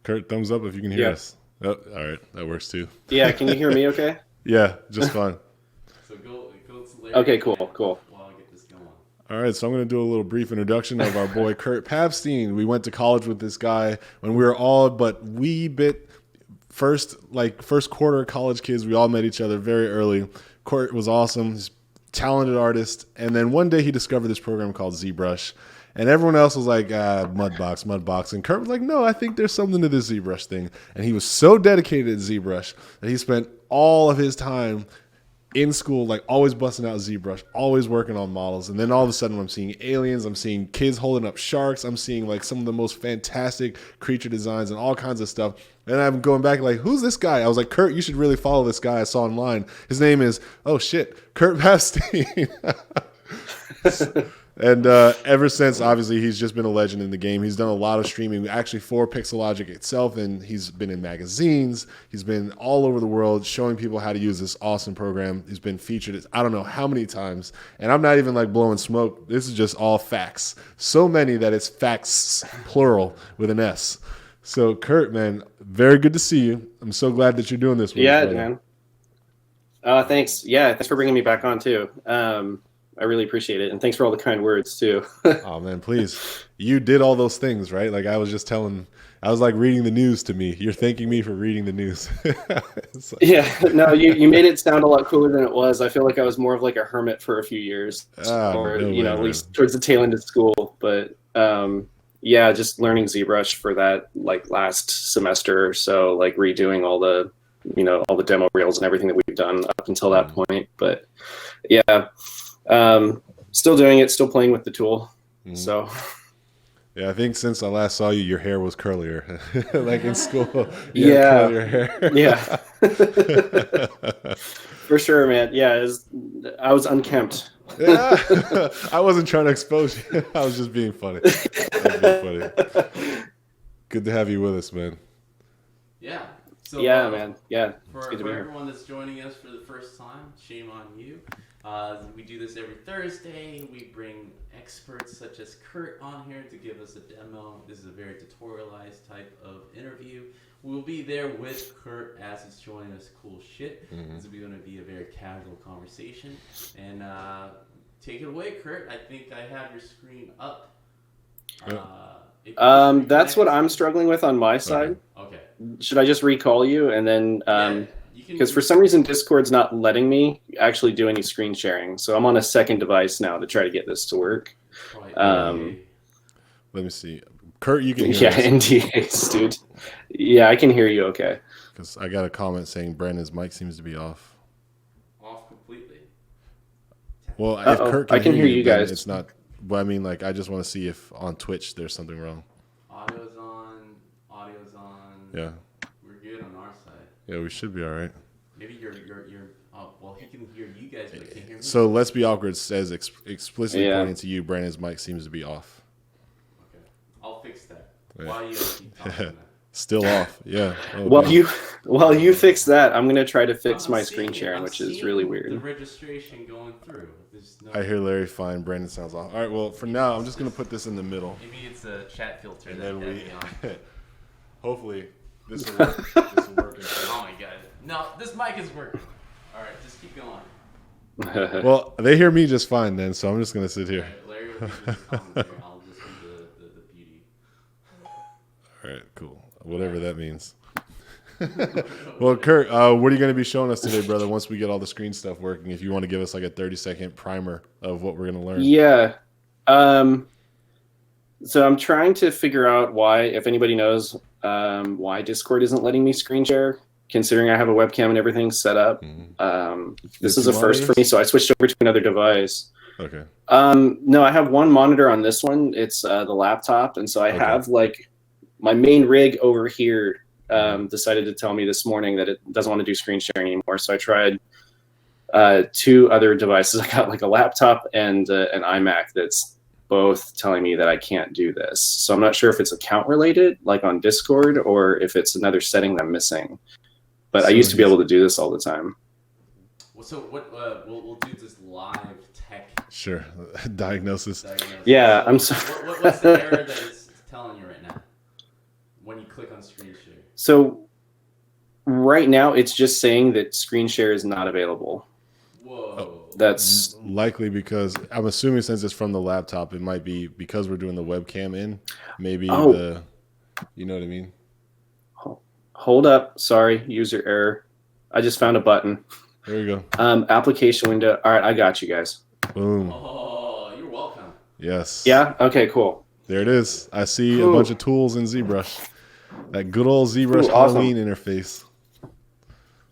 Kurt, thumbs up if you can hear us. Oh, all right, that works too. Yeah, can you hear me okay? Yeah, just fine. So go to Larry. Okay, cool. While I get this going. All right, so I'm going to do a little brief introduction of our boy Kurt Papstein. We went to college with this guy when we were all but wee bit first quarter college kids. We all met each other very early. Kurt was awesome. He's a talented artist. And then one day he discovered this program called ZBrush. And everyone else was like, Mudbox. And Kurt was like, no, I think there's something to this ZBrush thing. And he was so dedicated to ZBrush that he spent all of his time in school, like always busting out ZBrush, always working on models. And then all of a sudden I'm seeing aliens, I'm seeing kids holding up sharks, I'm seeing like some of the most fantastic creature designs and all kinds of stuff. And I'm going back like, who's this guy? I was like, Kurt, you should really follow this guy I saw online. His name is, Kurt Papstein. And ever since, obviously, he's just been a legend in the game. He's done a lot of streaming, actually for Pixelogic itself, and he's been in magazines. He's been all over the world showing people how to use this awesome program. He's been featured I don't know how many times, and I'm not even like blowing smoke. This is just all facts. So many that it's facts, plural, with an S. So, Kurt, man, very good to see you. I'm so glad that you're doing this with us. Yeah, man. Thanks. Yeah, thanks for bringing me back on, too. I really appreciate it. And thanks for all the kind words, too. Oh, man, please. You did all those things, right? Like I was like reading the news to me. You're thanking me for reading the news. Yeah, no, you made it sound a lot cooler than it was. I feel like I was more of like a hermit for a few years, at least towards the tail end of school. But yeah, just learning ZBrush for that like last semester or so, like redoing all the demo reels and everything that we've done up until that point. But yeah. Still doing it, still playing with the tool. Mm-hmm. So yeah, I think since I last saw you, your hair was curlier. Like in school. Yeah. Curlier hair. Yeah. For sure, man. Yeah, I was unkempt. Yeah. I wasn't trying to expose you. I was just being funny. Good to have you with us, man. Yeah. So, yeah, man. Yeah. For everyone that's joining us for the first time, shame on you. We do this every Thursday. We bring experts such as Kurt on here to give us a demo. This is a very tutorialized type of interview. We'll be there with Kurt as he's showing us cool shit. Mm-hmm. This is going to be a very casual conversation. And take it away, Kurt. I think I have your screen up. That's what I'm struggling with on my side. Okay. Should I just recall you and then... Because for some reason Discord's not letting me actually do any screen sharing, so I'm on a second device now to try to get this to work. Let me see, Kurt. You can hear us. NDAs, dude. Yeah, I can hear you. Okay. Because I got a comment saying Brandon's mic seems to be off. Off completely. Well, if Kurt I can hear you guys. It's not. But I mean, like, I just want to see if on Twitch there's something wrong. Audio's on. Yeah. Yeah, we should be all right. Maybe you're well, he can hear you guys, but he can't hear me. So Let's Be Awkward says explicitly pointing to you, Brandon's mic seems to be off. Okay, I'll fix that. Yeah. While you keep talking. Still off, yeah. Oh, while you fix that, I'm gonna try to fix my screen sharing, which is really weird. The registration going through. I hear Larry fine. Brandon sounds off. All right, well, for now, I'm just gonna put this in the middle. Maybe it's a chat filter. And then hopefully. This will work. Oh my god. No, this mic is working. All right, just keep going. Well, they hear me just fine then, so I'm just going to sit here. Right, Larry will be just commentary. I'll just do the beauty. All right, cool. Whatever that means. Well, Kurt, what are you going to be showing us today, brother, once we get all the screen stuff working? If you want to give us like a 30-second primer of what we're going to learn. Yeah. So I'm trying to figure out why, if anybody knows, why Discord isn't letting me screen share, considering I have a webcam and everything set up. This is a first for me, so I switched over to another device. Okay. No, I have one monitor on this one. It's the laptop, and so I have like my main rig over here decided to tell me this morning that it doesn't want to do screen sharing anymore. So I tried two other devices. I got like a laptop and an iMac that's both telling me that I can't do this. So I'm not sure if it's account related, like on Discord, or if it's another setting that I'm missing. But I used to be able to do this all the time. So what we'll do this live tech. Sure, diagnosis. Yeah, so I'm sorry. What's the error that it's telling you right now? When you click on screen share? So right now it's just saying that screen share is not available. Whoa. That's likely because I'm assuming since it's from the laptop, it might be because we're doing the webcam in. Maybe you know what I mean? Hold up. Sorry, user error. I just found a button. There we go. Application window. All right, I got you guys. Boom. Oh, you're welcome. Yes. Yeah? Okay, cool. There it is. I see a bunch of tools in ZBrush. That good old ZBrush Halloween interface.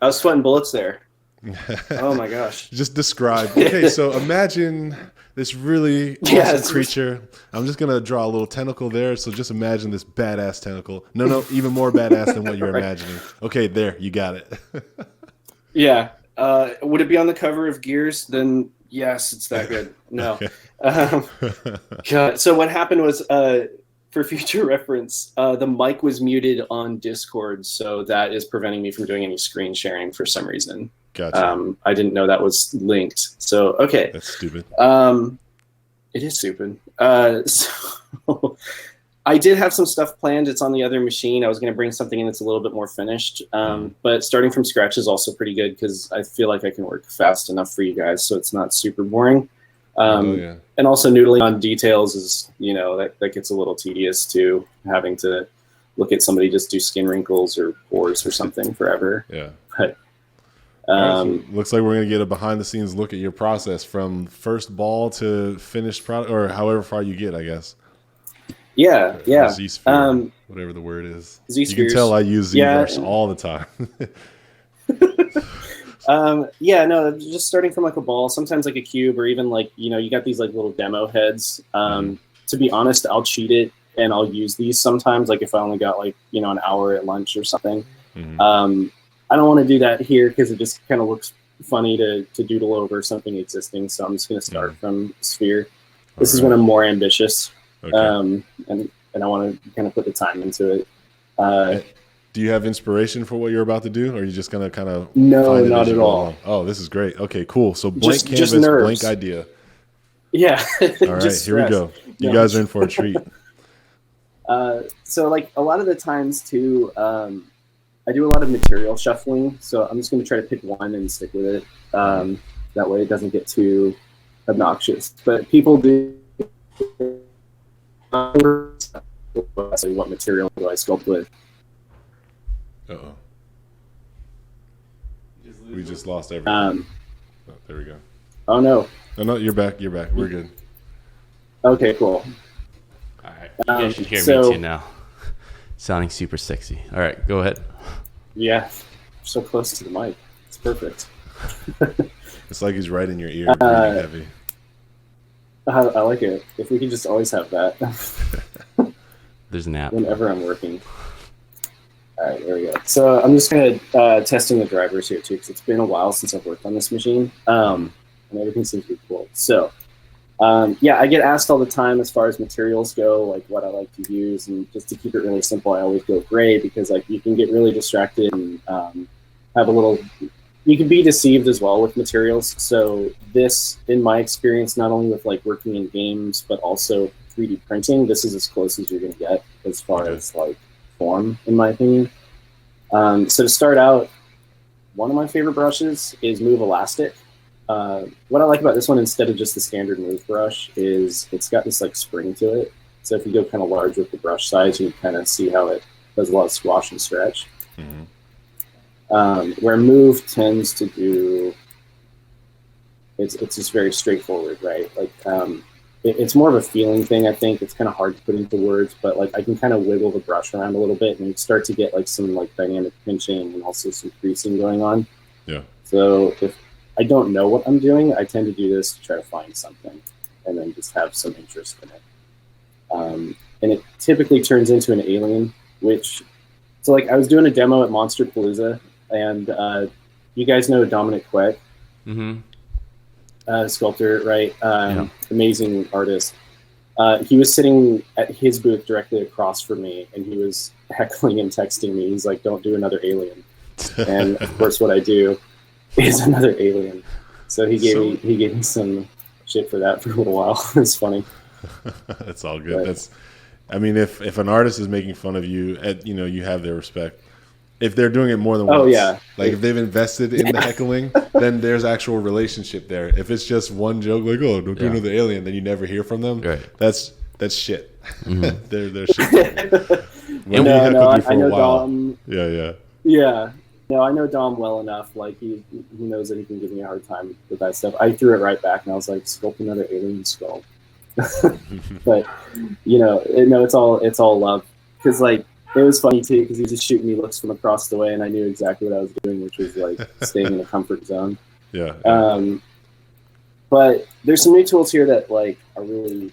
I was sweating bullets there. Oh my gosh. Just describe. Okay, so imagine this really awesome creature. I'm just going to draw a little tentacle there. So just imagine this badass tentacle. No, even more badass than what you're imagining. Okay, there, you got it. Yeah. Would it be on the cover of Gears? Then yes, it's that good. No. God. So what happened was, for future reference, the mic was muted on Discord, so that is preventing me from doing any screen sharing for some reason. Gotcha. I didn't know that was linked. So okay. That's stupid. It is stupid. So I did have some stuff planned. It's on the other machine. I was going to bring something in that's a little bit more finished. But starting from scratch is also pretty good because I feel like I can work fast enough for you guys, so it's not super boring. And also noodling on details is, that gets a little tedious too, having to look at somebody just do skin wrinkles or pores or something forever. Yeah. But, so looks like we're going to get a behind the scenes look at your process from first ball to finished product, or however far you get, I guess. Yeah. Z-sphere, whatever the word is. Z-spheres. You can tell I use ZBrush all the time. Just starting from like a ball, sometimes like a cube, or even like, you got these like little demo heads. To be honest, I'll cheat it and I'll use these sometimes, like if I only got like, an hour at lunch or something. I don't want to do that here because it just kind of looks funny to doodle over something existing. So I'm just going to start from sphere. This is when I'm more ambitious. Okay. And I want to kind of put the time into it. Do you have inspiration for what you're about to do, or are you just going to kind of No, not at all. Oh, this is great. Okay, cool. So blank canvas, blank idea. Yeah. All right, here we go. You guys are in for a treat. So like a lot of the times too, I do a lot of material shuffling, so I'm just going to try to pick one and stick with it. That way it doesn't get too obnoxious. But people do what material do I sculpt with? Uh-oh. We just lost everything. There we go. Oh, no. No, you're back. We're good. Okay, cool. All right. You guys should hear me too now. Sounding super sexy. All right, go ahead. Yeah, so close to the mic. It's perfect. It's like he's right in your ear. Really heavy. I like it. If we could just always have that. There's an app. Whenever I'm working. All right, there we go. So I'm just going to testing the drivers here too, because it's been a while since I've worked on this machine, and everything seems to be cool. So I get asked all the time as far as materials go, like what I like to use, and just to keep it really simple, I always go gray because like you can get really distracted and have a little. You can be deceived as well with materials. So this, in my experience, not only with like working in games, but also 3D printing, this is as close as you're going to get as far as like form, in my opinion. So to start out, one of my favorite brushes is Move Elastic. What I like about this one, instead of just the standard move brush, is it's got this like spring to it. So if you go kind of large with the brush size, you kind of see how it does a lot of squash and stretch. Where move tends to do, it's just very straightforward, right? Like it's more of a feeling thing. I think it's kind of hard to put into words, but like I can kind of wiggle the brush around a little bit and you start to get like some like dynamic pinching and also some creasing going on. Yeah. So if I don't know what I'm doing, I tend to do this to try to find something and then just have some interest in it. And it typically turns into an alien, so like I was doing a demo at Monster Palooza, and you guys know Dominic Quet, sculptor, right? Amazing artist. He was sitting at his booth directly across from me, and he was heckling and texting me. He's like, "Don't do another alien." And of course, what I do is another alien. So he gave me some shit for that for a little while. It's funny. That's all good. I mean, if an artist is making fun of you, you have their respect. If they're doing it more than once, like if they've invested in the heckling, then there's actual relationship there. If it's just one joke, like, oh, don't do another alien, then you never hear from them. Right. That's shit. Mm-hmm. they're shit. I know Dom. Yeah. No, I know Dom well enough. Like he knows that he can give me a hard time with that stuff. I threw it right back, and I was like, sculpt another alien skull. But it's all love, because like it was funny too, because he was just shooting me looks from across the way, and I knew exactly what I was doing, which was like staying in the comfort zone. Yeah. But there's some new tools here that like are really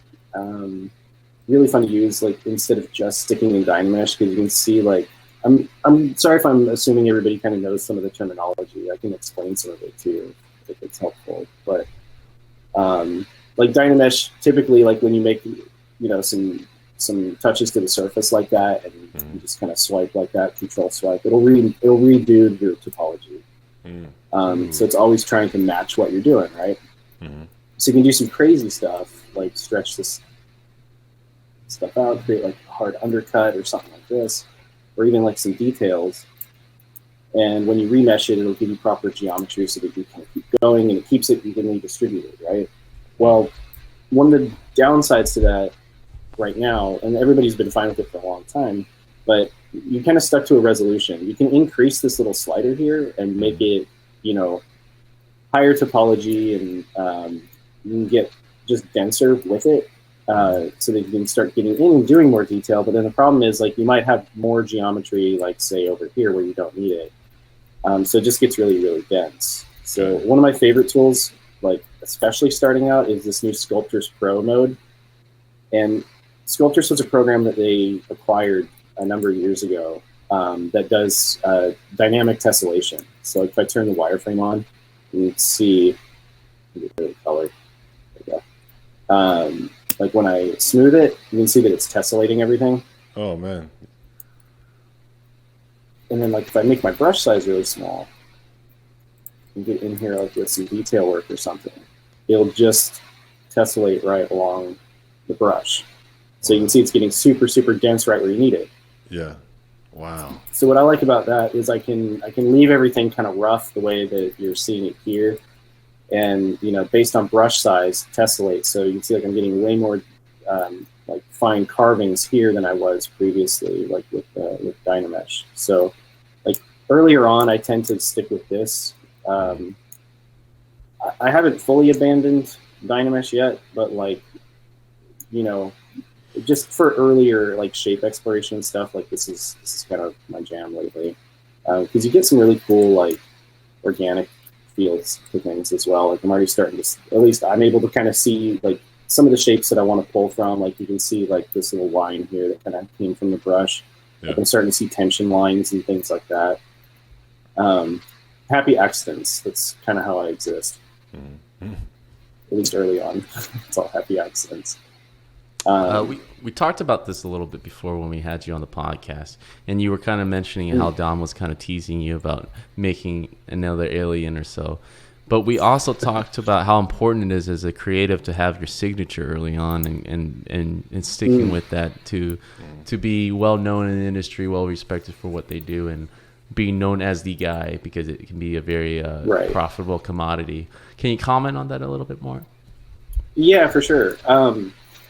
really fun to use. Like instead of just sticking in Dynamesh, because you can see like I'm sorry if I'm assuming everybody kind of knows some of the terminology. I can explain some of it too if it's helpful. But like Dynamesh, typically, like when you make some touches to the surface like that, and you just kind of swipe like that, control swipe, it'll redo your topology. So it's always trying to match what you're doing, right? So you can do some crazy stuff, like stretch this stuff out, create like a hard undercut or something like this, or even like some details. And when you remesh it, it'll give you proper geometry so that you can keep going, and it keeps it evenly distributed, right? Well, one of the downsides to that right now, and everybody's been fine with it for a long time, but you kind of stuck to a resolution. You can increase this little slider here and make it, higher topology, and you can get just denser with it, so that you can start getting in and doing more detail. But then the problem is, like, you might have more geometry, like say over here where you don't need it. So it just gets really, really dense. So one of my favorite tools, like especially starting out, is this new Sculptors Pro mode. And Sculptors was a program that they acquired a number of years ago that does dynamic tessellation. So if I turn the wireframe on, you can see the color. There we go. Like when I smooth it, you can see that it's tessellating everything. Oh man. And then like if I make my brush size really small and get in here like with some detail work or something, it'll just tessellate right along the brush. So you can see it's getting super, super dense right where you need it. Yeah. Wow. So what I like about that is I can leave everything kind of rough the way that you're seeing it here, and based on brush size, tessellate. So you can see like I'm getting way more like fine carvings here than I was previously, like with Dynamesh. So like earlier on, I tend to stick with this. I haven't fully abandoned Dynamesh yet, but like just for earlier like shape exploration and stuff, like this is kind of my jam lately, because you get some really cool like organic feels to things as well. Like I'm already starting to, at least I'm able to kind of see like some of the shapes that I want to pull from. Like you can see like this little line here that kind of came from the brush. Yeah. Like I'm starting to see tension lines and things like that. Happy accidents. That's kind of how I exist. At least early on. It's all happy accidents. We talked about this a little bit before when we had you on the podcast, and you were kind of mentioning how Dom was kind of teasing you about making another alien or so. But we also talked about how important it is as a creative to have your signature early on, and sticking with that to be well known in the industry, well respected for what they do, and being known as the guy, because it can be a very profitable commodity. Can you comment on that a little bit more? Yeah, for sure.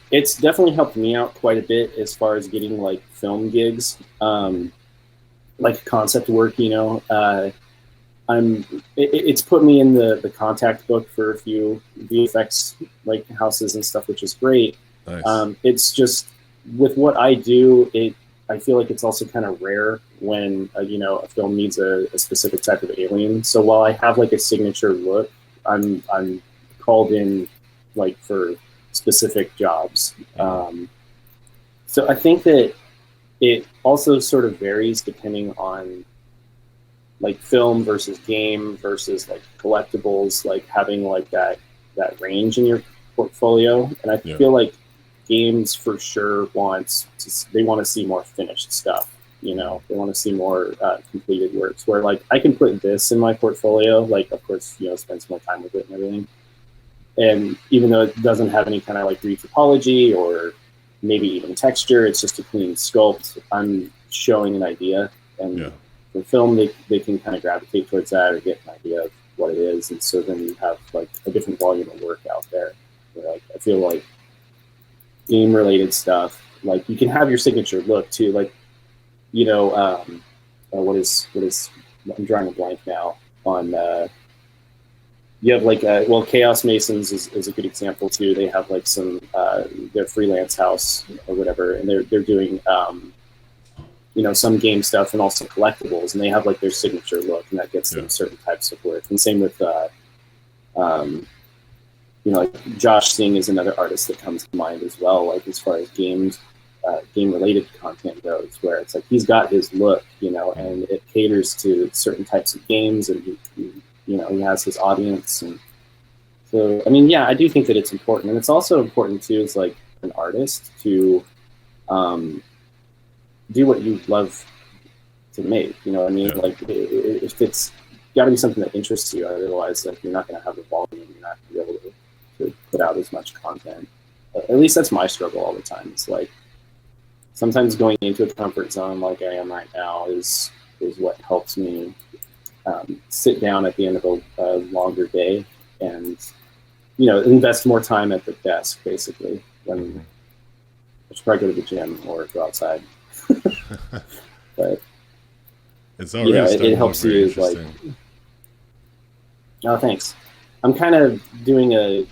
It's definitely helped me out quite a bit as far as getting like film gigs, like concept work. It's put me in the contact book for a few VFX like houses and stuff, which is great. Nice. It's just with what I do, I feel like it's also kind of rare when a film needs a specific type of alien. So while I have like a signature look, I'm called in like for specific jobs. So I think that it also sort of varies depending on like film versus game versus like collectibles, like having like that range in your portfolio. And I feel like games for sure want to see more finished stuff. They want to see more completed works, where like I can put this in my portfolio, like of course spend some more time with it and everything. And even though it doesn't have any kind of like retopology or maybe even texture. It's just a clean sculpt. I'm showing an idea, and for film, they can kind of gravitate towards that or get an idea of what it is, and so then you have like a different volume of work out there. Where, like, I feel like game related stuff, like you can have your signature look too, like, you know, what is I'm drawing a blank now on. You have like well, Chaos Masons is a good example too. They have like some their freelance house or whatever, and they're doing you know, some game stuff and also collectibles, and they have like their signature look, and that gets them certain types of work. And same with you know, like Josh Singh is another artist that comes to mind as well, like as far as game related content goes, where it's like he's got his look, you know, and it caters to certain types of games, and he you know, he has his audience. And so, I mean, yeah, I do think that it's important, and it's also important too, as like an artist, to do what you love to make. You know what I mean? Like, if it's got to be something that interests you, otherwise, like, you're not going to have the volume. You're not going to be able to put out as much content. At least that's my struggle all the time. It's like sometimes going into a comfort zone like I am right now is what helps me sit down at the end of a longer day and, you know, invest more time at the desk, basically. When I should probably go to the gym or go outside. But it's you know, it helps you, like, oh, thanks. I'm kind of doing a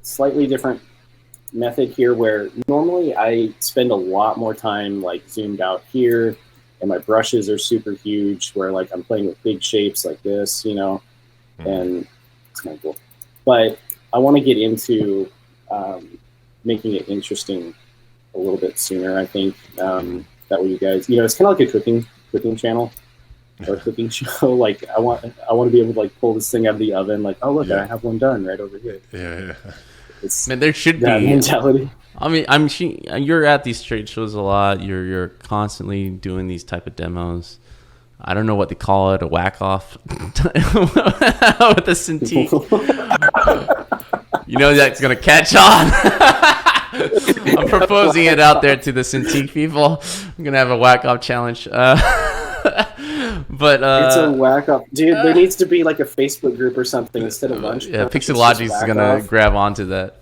slightly different method here, where normally I spend a lot more time like zoomed out here, and my brushes are super huge, where like I'm playing with big shapes like this, you know, and it's kind of cool. But I want to get into making it interesting a little bit sooner, I think. That way you guys, you know, it's kind of like a cooking channel or cooking show. Like I want to be able to like pull this thing out of the oven, like, oh look, I have one done right over here. It's, man, there should be mentality. I mean, you're at these trade shows a lot. You're constantly doing these type of demos. I don't know what they call it, a whack off with a Cintiq. You know that's gonna catch on. I'm proposing it out there to the Cintiq people. I'm gonna have a whack off challenge. But it's a whack off, dude. There needs to be like a Facebook group or something instead of lunch. Yeah, Pixelogic is gonna grab onto that.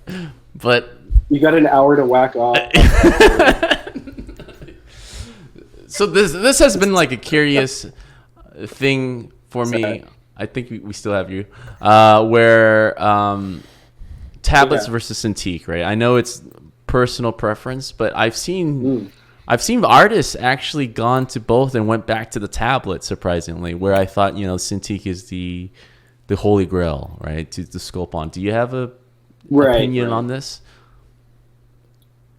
But you got an hour to whack off. So this has been like a curious thing for me. I think we still have you. Where tablets versus Cintiq, right? I know it's personal preference, but I've seen artists actually gone to both and went back to the tablet, surprisingly, where I thought, you know, Cintiq is the holy grail, right, to sculpt on. Do you have a opinion on this?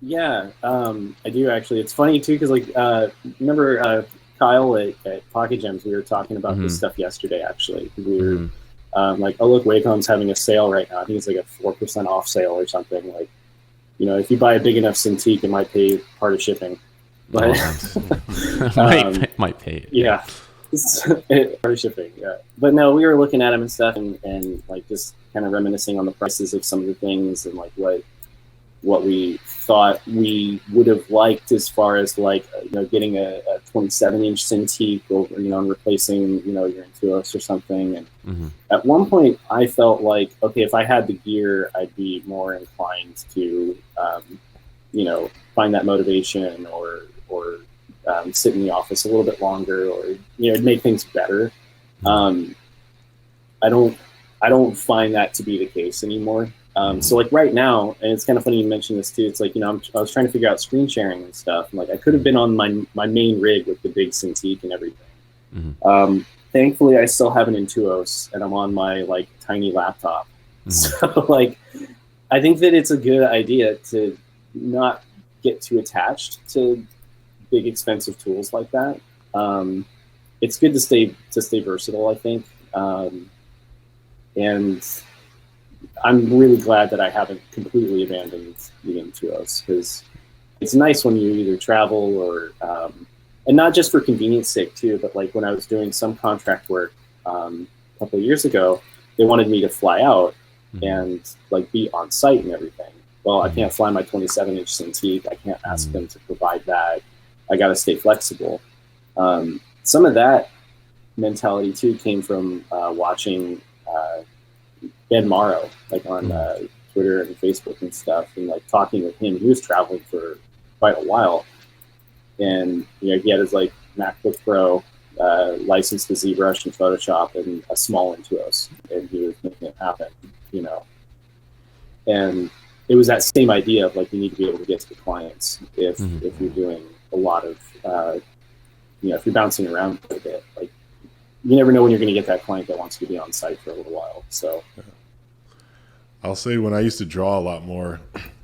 Yeah, I do actually. It's funny too, because like remember Kyle at Pocket Gems, we were talking about this stuff yesterday. Actually, we were like, oh look, Wacom's having a sale right now. I think it's like a 4% off sale or something. Like, you know, if you buy a big enough Cintiq, it might pay part of shipping. But might pay it. Yeah, part of shipping. Yeah, but no, we were looking at them and stuff, and like just kind of reminiscing on the prices of some of the things, and like what we thought we would have liked as far as like, you know, getting a 27-inch Cintiq over, you know, and replacing, you know, your Intuos or something. And at one point I felt like, okay, if I had the gear, I'd be more inclined to, you know, find that motivation or sit in the office a little bit longer, or, you know, make things better. I don't find that to be the case anymore. So like right now, and it's kind of funny you mentioned this too, it's like, you know, I was trying to figure out screen sharing and stuff. And like I could have been on my main rig with the big Cintiq and everything. Thankfully, I still have an Intuos, and I'm on my like tiny laptop. So like, I think that it's a good idea to not get too attached to big expensive tools like that. It's good to stay versatile, I think. And I'm really glad that I haven't completely abandoned the Intuos, because it's nice when you either travel or, and not just for convenience sake too, but like when I was doing some contract work a couple of years ago, they wanted me to fly out and like be on site and everything. well, I can't fly my 27-inch Cintiq. I can't ask them to provide that. I got to stay flexible. Some of that mentality too came from watching Ben Morrow, like on Twitter and Facebook and stuff, and like talking with him. He was traveling for quite a while, and he had his like MacBook Pro, licensed to ZBrush and Photoshop, and a small Intuos, and he was making it happen, And it was that same idea of like you need to be able to get to the clients if you're doing a lot of if you're bouncing around a bit, like you never know when you're going to get that client that wants to be on site for a little while. So I'll say when I used to draw a lot more,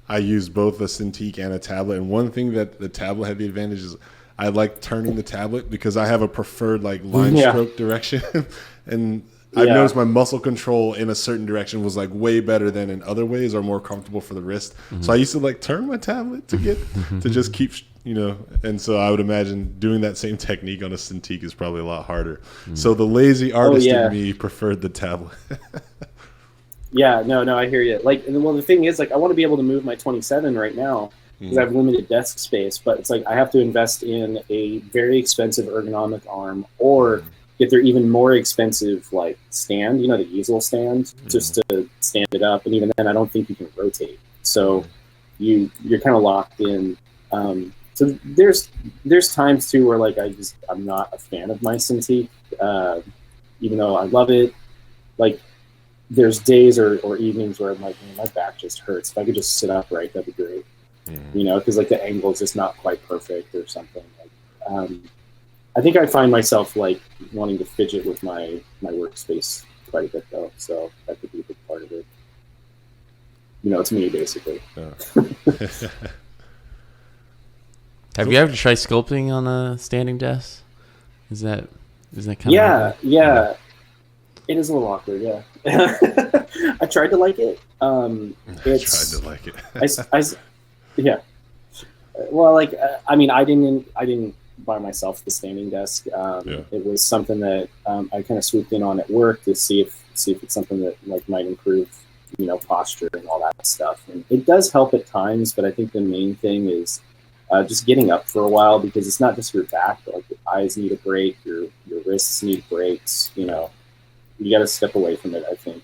I used both a Cintiq and a tablet. And one thing that the tablet had the advantage is I like turning the tablet because I have a preferred like line stroke direction. And I've noticed my muscle control in a certain direction was like way better than in other ways or more comfortable for the wrist. So I used to like turn my tablet to get to just keep, and so I would imagine doing that same technique on a Cintiq is probably a lot harder. So the lazy artist in me preferred the tablet. No, I hear you. Like, well, the thing is, like, I want to be able to move my 27 right now because I have limited desk space, but it's like I have to invest in a very expensive ergonomic arm or get their even more expensive like stand, the easel stand, just to stand it up. And even then, I don't think you can rotate. So you're kind of locked in. So there's times too where like I'm not a fan of my Cintiq, even though I love it. Like there's days or evenings where I'm like, man, my back just hurts. If I could just sit upright, that'd be great. Because like the angle is just not quite perfect or something. Like, I think I find myself like wanting to fidget with my workspace quite a bit though. So that could be a big part of it. It's me basically. Have you ever tried sculpting on a standing desk? Is that kind of Yeah. It is a little awkward, yeah. I tried to like it. Yeah. Well, like I didn't buy myself the standing desk. It was something that I kind of swooped in on at work to see if it's something that like might improve, posture and all that stuff. And it does help at times, but I think the main thing is just getting up for a while because it's not just your back, but like your eyes need a break, your wrists need breaks. You got to step away from it, I think.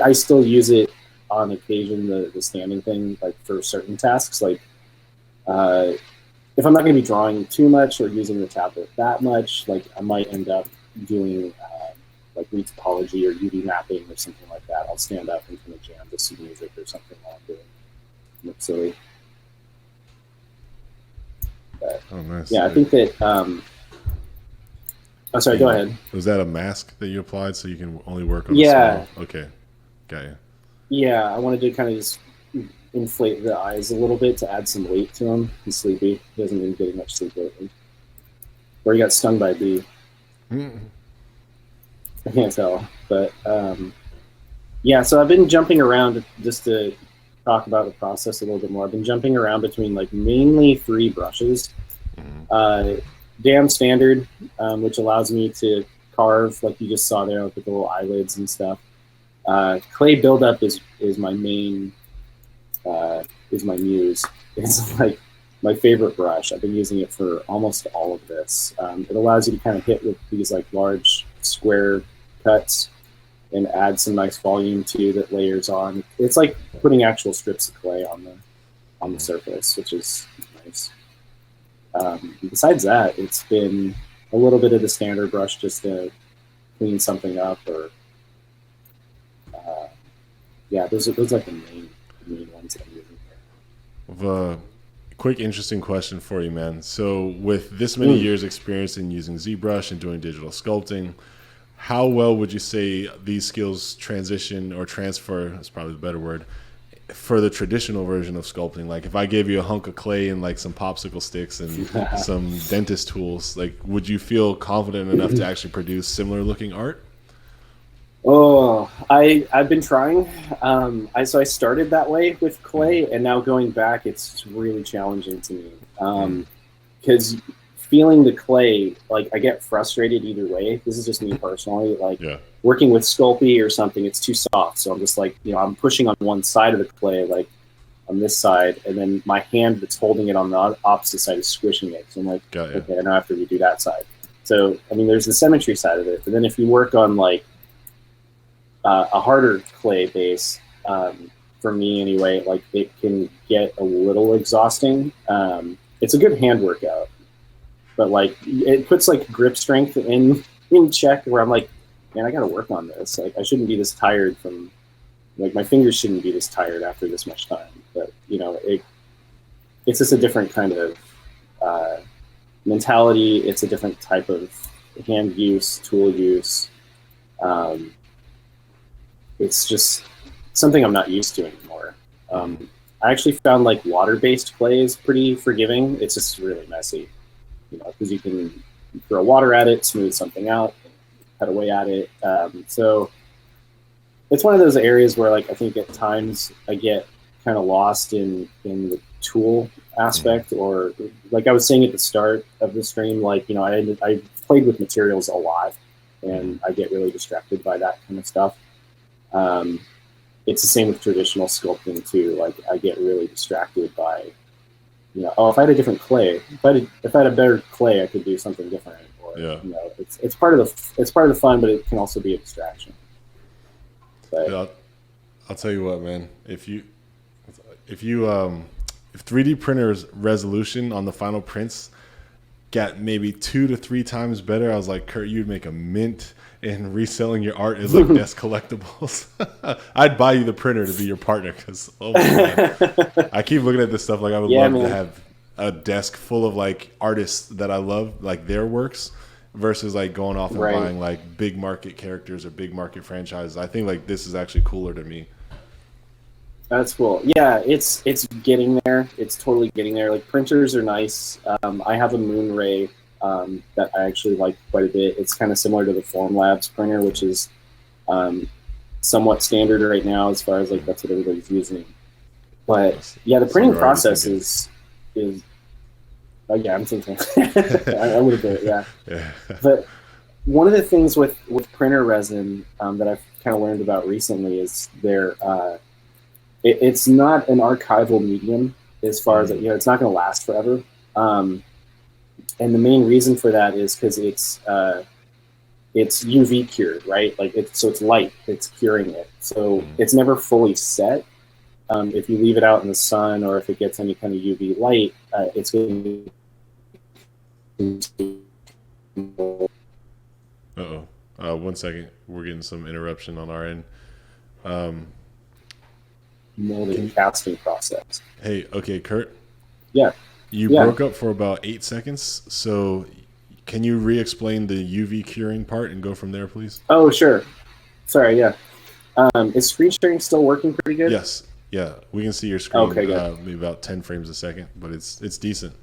I still use it on occasion, the standing thing, like for certain tasks. Like if I'm not going to be drawing too much or using the tablet that much, like I might end up doing like retopology or UV mapping or something like that. I'll stand up and kind of jam to some music or something while I'm doing it. Look silly. But, nice. Yeah, I think that. Oh, sorry. Go ahead. Was that a mask that you applied so you can only work on? Yeah. Okay. Got you. Yeah, I wanted to kind of just inflate the eyes a little bit to add some weight to him. He's sleepy. He hasn't been getting much sleep lately. Or he got stung by a bee. I can't tell. But so I've been jumping around just to talk about the process a little bit more. I've been jumping around between like mainly 3 brushes. Damn standard, which allows me to carve like you just saw there with the little eyelids and stuff. Clay buildup is my main is my muse. It's like my favorite brush. I've been using it for almost all of this. It allows you to kind of hit with these like large square cuts and add some nice volume to that layers on. It's like putting actual strips of clay on the surface, which is nice. Besides that, it's been a little bit of the standard brush just to clean something up, or those are like the main ones that I'm using here. A quick, interesting question for you, man. So, with this many years' experience in using ZBrush and doing digital sculpting, how well would you say these skills transition or transfer? That's probably the better word. For the traditional version of sculpting, like if I gave you a hunk of clay and like some popsicle sticks and some dentist tools, like would you feel confident enough to actually produce similar looking art? Oh, I've been trying. I started that way with clay, and now going back, it's really challenging to me because feeling the clay, like I get frustrated either way. This is just me personally. Like Yeah. working with Sculpey or something, it's too soft. So I'm just like, I'm pushing on one side of the clay, like on this side, and then my hand that's holding it on the opposite side is squishing it. So I'm like, okay, I now have to redo that side. So, I mean, there's the symmetry side of it. But then if you work on like a harder clay base, for me anyway, like it can get a little exhausting. It's a good hand workout, but like it puts like grip strength in check where I'm like, man, I got to work on this. Like I shouldn't be this tired from, like my fingers shouldn't be this tired after this much time. But it's just a different kind of mentality. It's a different type of hand use, tool use. It's just something I'm not used to anymore. I actually found like water-based clay is pretty forgiving. It's just really messy, because you can throw water at it, smooth something out, cut away at it. So it's one of those areas where like I think at times I get kind of lost in the tool aspect, or like I was saying at the start of the stream, like I played with materials a lot, and I get really distracted by that kind of stuff. It's the same with traditional sculpting too. Like I get really distracted by, if I had a different clay, if I had a better clay, I could do something different. Or it's part of the fun, but it can also be a distraction. But, yeah, I'll tell you what, man. If 3D printers resolution on the final prints got maybe 2 to 3 times better, I was like, Kurt, you'd make a mint in reselling your art as like desk collectibles. I'd buy you the printer to be your partner because I keep looking at this stuff like I would love to have a desk full of like artists that I love, like their works, versus like going off and buying like big market characters or big market franchises. I think like this is actually cooler to me. That's cool. Yeah, it's getting there. It's totally getting there. Like printers are nice. I have a Moonray that I actually like quite a bit. It's kind of similar to the Formlabs printer, which is somewhat standard right now as far as like that's what everybody's using. But yeah, the printing process is yeah, I'm thinking I would do it. Yeah. But one of the things with printer resin that I've kind of learned about recently is it's not an archival medium as far as it's not going to last forever. And the main reason for that is because it's UV cured, right? Like so it's light, it's curing it. So it's never fully set. If you leave it out in the sun or if it gets any kind of UV light, it's going to. One second, we're getting some interruption on our end. Molding casting process. Hey, okay, Kurt. Yeah. You broke up for about 8 seconds, so can you re-explain the UV curing part and go from there, please? Oh, sure. Sorry, yeah. Is screen sharing still working pretty good? Yes. Yeah, we can see your screen. Okay, good. Maybe about 10 frames a second, but it's decent.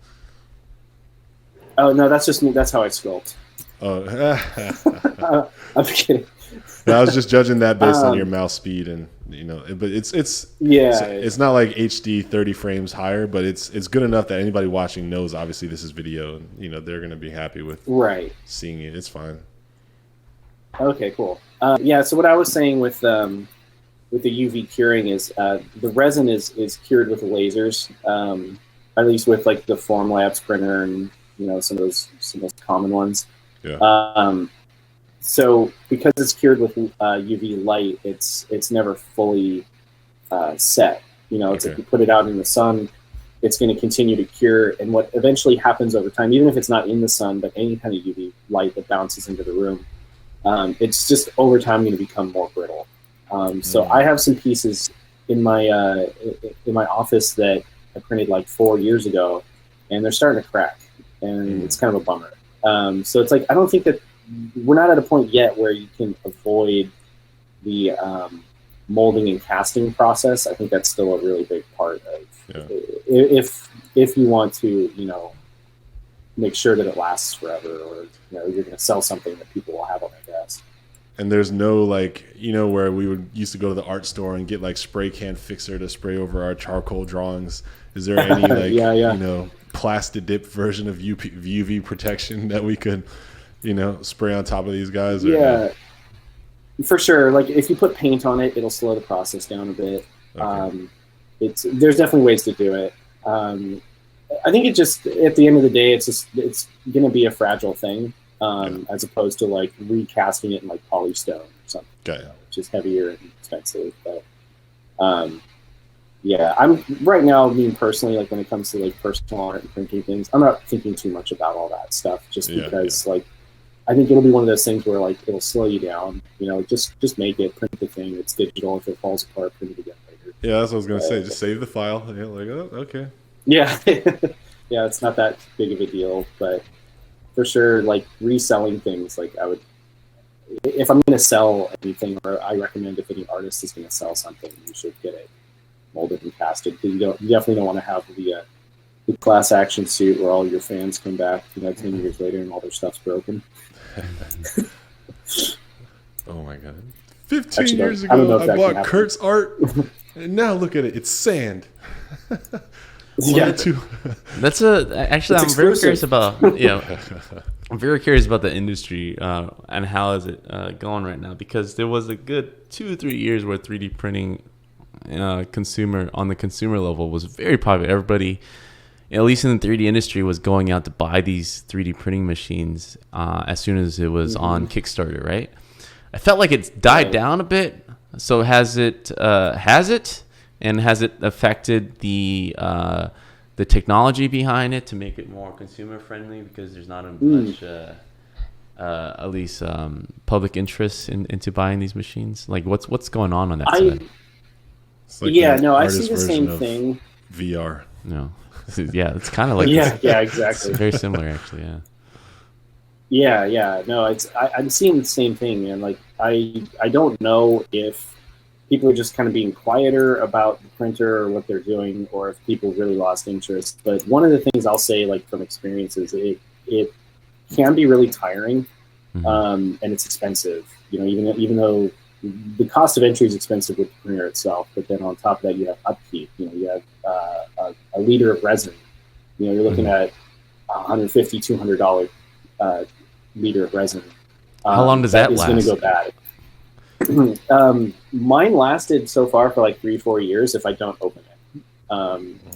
Oh, no, that's just me. That's how I sculpt. Oh, I'm kidding. I was just judging that based on your mouse speed, and but it's not like HD 30 frames higher, but it's good enough that anybody watching knows. Obviously, this is video, and they're going to be happy with seeing it. It's fine. Okay, cool. Yeah. So what I was saying with the UV curing is the resin is cured with lasers, at least with like the Formlabs printer and some of those common ones. Yeah. So because it's cured with UV light, it's never fully set. It's if you put it out in the sun, it's going to continue to cure. And what eventually happens over time, even if it's not in the sun, but any kind of UV light that bounces into the room, it's just over time going to become more brittle. So I have some pieces in my office that I printed like 4 years ago, and they're starting to crack, and it's kind of a bummer. So it's like I don't think that we're not at a point yet where you can avoid the molding and casting process. I think that's still a really big part of if you want to make sure that it lasts forever, or you're going to sell something that people will have on their desk. And there's no like, you know, where we would used to go to the art store and get like spray can fixer to spray over our charcoal drawings. Is there any like, you know, plastic dip version of UV protection that we could, you know, spray on top of these guys? Or yeah, for sure. Like if you put paint on it, it'll slow the process down a bit. Okay. There's definitely ways to do it. I think it just, at the end of the day, it's going to be a fragile thing. As opposed to like recasting it in like polystone or something, which is heavier and expensive. But yeah, I'm right now, me personally, like when it comes to like personal art and printing things, I'm not thinking too much about all that stuff, just because like I think it'll be one of those things where like it'll slow you down. You know, just make it, print the thing. It's digital. If it falls apart, print it again later. Yeah, that's what I was gonna say. Just save the file. Yeah, like okay. Yeah, yeah, it's not that big of a deal, but. For sure, like reselling things, like I would, if I'm going to sell anything, or I recommend if any artist is going to sell something, you should get it molded and casted. You definitely don't want to have the class action suit where all your fans come back, 10 years later and all their stuff's broken. Oh my god! 15 years ago, I bought Kurt's art, and now look at it, it's sand. Yeah, actually, I'm very curious about I'm very curious about the industry and how is it going right now, because there was a good 2 or 3 years where 3D printing on the consumer level was very popular. Everybody, at least in the 3D industry, was going out to buy these 3D printing machines as soon as it was on Kickstarter, right? I felt like it's died down a bit. So has it? And has it affected the technology behind it to make it more consumer friendly, because there's not much, at least public interest into buying these machines? Like what's going on that side? Like I see the same thing. VR. No, yeah, it's kind of like exactly. It's very similar, actually. Yeah. No, I'm seeing the same thing, and like I don't know if people are just kind of being quieter about the printer or what they're doing, or if people really lost interest. But one of the things I'll say, like from experience, is it can be really tiring, and it's expensive. Even though the cost of entry is expensive with the printer itself, but then on top of that, you have upkeep. You have a liter of resin. You're looking at $150, $200 liter of resin. How long does that last? It's going to go bad. Mine lasted so far for like 3-4 years. If I don't open it,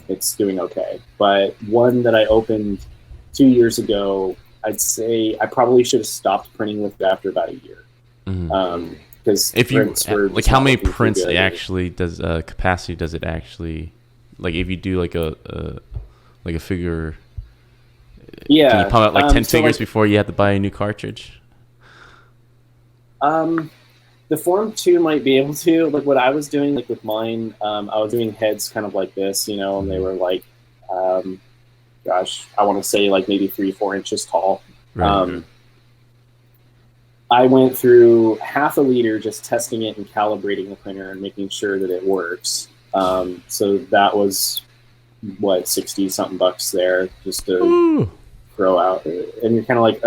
it's doing okay. But one that I opened 2 years ago, I'd say I probably should have stopped printing with it after about a year. Because if you like, how many prints actually does capacity does it actually, like if you do like a figure? Yeah, can you pump out like 10 figures before you have to buy a new cartridge? The Form 2 might be able to. Like what I was doing, like with mine, I was doing heads kind of like this, and they were like, I want to say like maybe 3-4 inches tall. Right. I went through half a liter just testing it and calibrating the printer and making sure that it works. So that was what, 60 something bucks there just to throw out. And you're kind of like,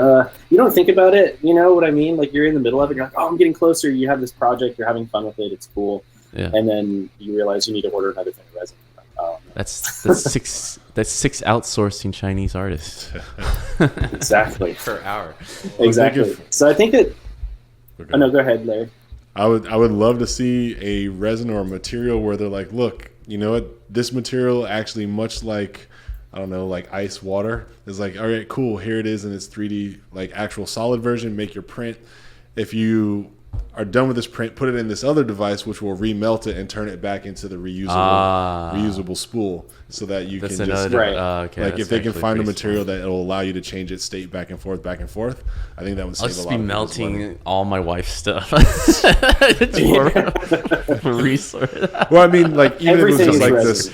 you don't think about it, you know what I mean? Like you're in the middle of it, you're like, oh, I'm getting closer. You have this project, you're having fun with it, it's cool. Yeah. And then you realize you need to order another thing of resin. Like, oh, that's six outsourcing Chinese artists. Exactly. Per hour. Exactly. So I think that. Okay. Oh no, go ahead, Larry. I would love to see a resin or a material where they're like, look, you know what? This material actually, much like, I don't know, like ice water, is like, all right, cool, here it is in its 3D, like actual solid version, make your print. If you are done with this print, put it in this other device, which will remelt it and turn it back into the reusable spool, so that you can just like if they can find a material that will allow you to change its state back and forth, I think that would save a lot. I'll just be melting all my wife's stuff. Well, I mean, like even if it was just like this,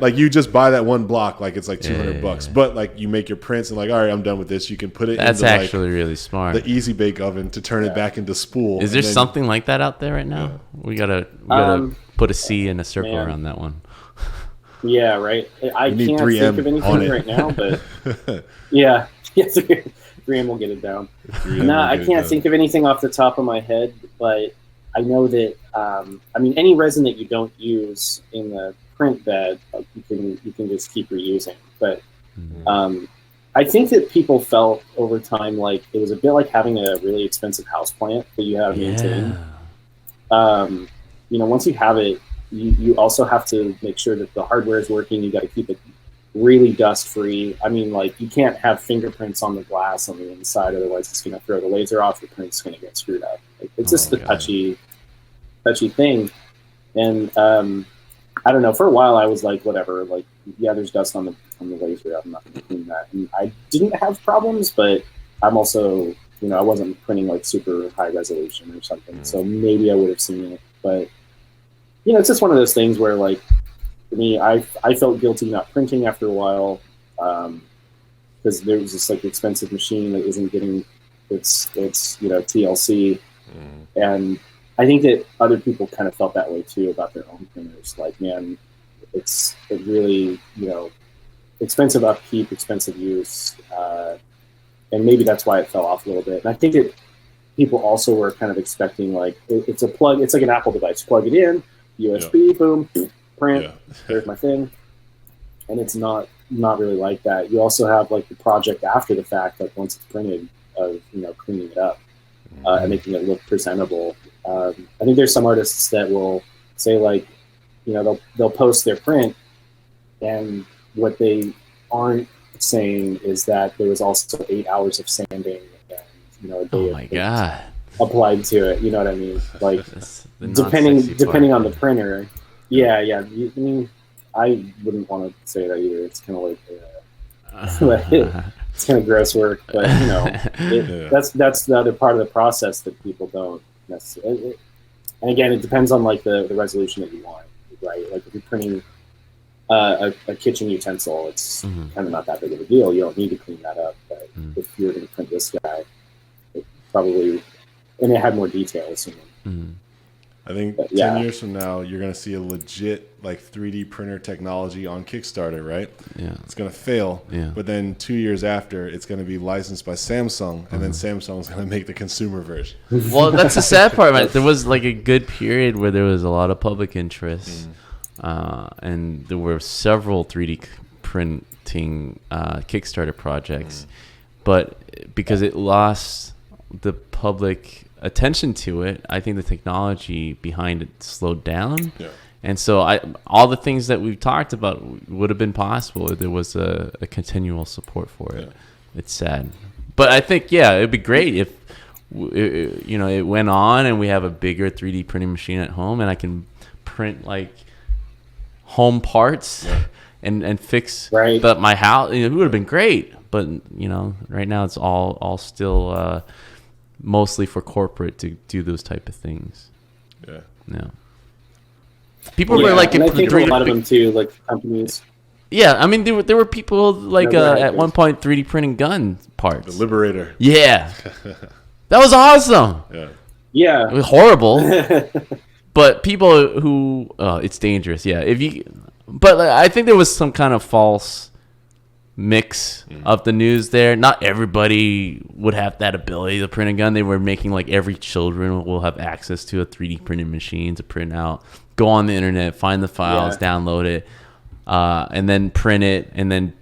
like you just buy that one block, like it's like $200, but like you make your prints and like, all right, I'm done with this. You can put it. That's into actually really smart. The easy bake oven to turn it back into spool. Is there something like that out there right now? Yeah. We gotta put a C in a circle around that one. Yeah, right. I can't think of anything right now, but yeah. 3M will get it down. 3M No, will I get it can't done. think of anything off the top of my head, but I know that any resin that you don't use in the print bed, like you can just keep reusing. But I think that people felt over time like it was a bit like having a really expensive house plant that you have to maintain. Once you have it, you also have to make sure that the hardware is working. You got to keep it really dust free. I mean, like, you can't have fingerprints on the glass on the inside, otherwise it's going to throw the laser off. The print's going to get screwed up. It's just a touchy thing. And I don't know. For a while, I was like, whatever. Like, yeah, there's dust on the laser. I'm not going to clean that. And I didn't have problems, but I'm also, I wasn't printing like super high resolution or something. So maybe I would have seen it. But it's just one of those things where, like, for me, I felt guilty not printing after a while, because there was this like expensive machine that isn't getting its TLC, and I think that other people kind of felt that way too about their own printers. Like, man, it really expensive upkeep, expensive use, and maybe that's why it fell off a little bit. And I think that people also were kind of expecting, like, it's a plug, it's like an Apple device, plug it in, USB, boom, print, there's my thing. And it's not really like that. You also have like the project after the fact, like once it's printed, of cleaning it up and making it look presentable. I think there's some artists that will say, like, they'll post their print, and what they aren't saying is that there was also 8 hours of sanding and a day of paint applied to it. You know what I mean? Like, depending on the printer. Yeah. I mean, I wouldn't want to say that either. It's kind of like it's kind of gross work, but that's the other part of the process that people don't necessarily. And again, it depends on like the resolution that you want, right? Like if you're printing a kitchen utensil, it's kind of not that big of a deal. You don't need to clean that up. But if you're going to print this guy, it probably, and it had more details. I think 10 years from now, you're going to see a legit like 3D printer technology on Kickstarter, right? Yeah. It's going to fail. Yeah. But then 2 years after, it's going to be licensed by Samsung, and then Samsung's going to make the consumer version. Well, that's the sad part, man. There was like a good period where there was a lot of public interest, and there were several 3D printing Kickstarter projects. But because it lost the public attention to it, I think the technology behind it slowed down. Yeah. And so all the things that we've talked about would have been possible if there was a continual support for it. Yeah. It's sad. But I think, it'd be great if it went on and we have a bigger 3D printing machine at home and I can print like home parts and fix my house. It would have been great. But, right now it's all still mostly for corporate to do those type of things. Yeah. People were like, and I think a lot of them too, like companies. Yeah, I mean there were people like at one point 3D printing gun parts. The Liberator. Yeah, that was awesome. Yeah, it was horrible, but people who it's dangerous. Yeah, but I think there was some kind of false mix of the news there. Not everybody would have that ability to print a gun. They were making like every children will have access to a 3D printing machine to print out, go on the internet, find the files, download it, and then print it, and then